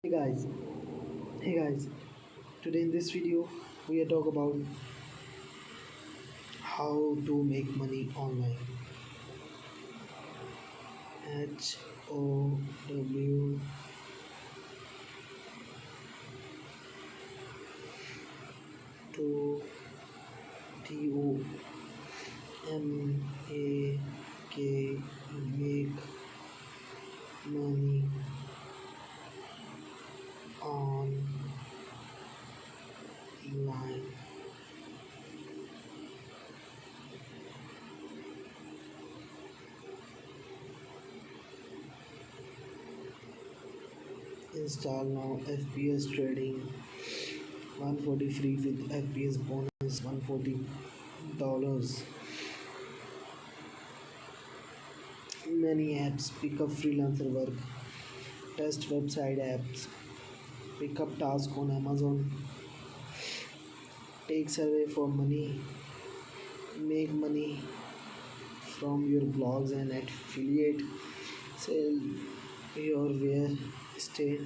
Hey guys, hey guys. Today in this video, we are talk about how to make money online. HOWTOMAK, make money online. Install now FPS trading 140 free with FPS bonus $140. Many apps pick up freelancer work, test website apps, pick up task on Amazon, take survey for money, make money from your blogs and affiliate, sell your wear, stay,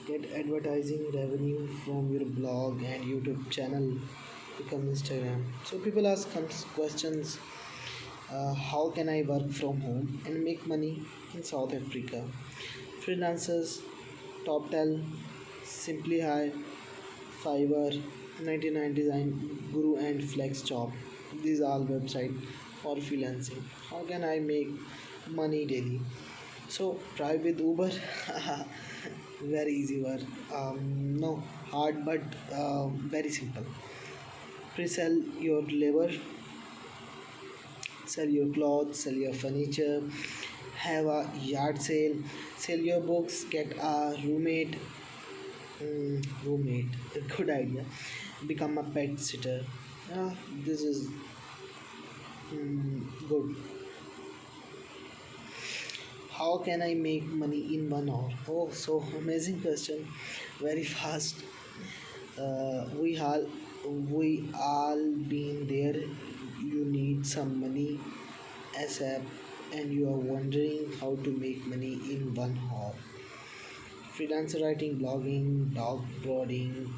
get advertising revenue from your blog and YouTube channel, become Instagram. So people ask questions. How can I work from home and make money in South Africa? Freelancers, TopTel, Simply Hire, Fiverr, 99 Design, Guru and FlexJob. These are all websites for freelancing. How can I make money daily? So try with Uber. Very easy work. No hard, but very simple. Pre-sell your labor, sell your clothes, sell your furniture, have a yard sale, sell your books, get a roommate, a good idea, become a pet sitter. This is good. How can I make money in 1 hour? Oh, so amazing question. Very fast. We all been there. You need some money ASAP, and you are wondering how to make money in 1 hour. Freelancer writing, blogging, dog boarding,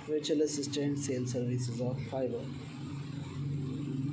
virtual assistant, sales services of Fiverr.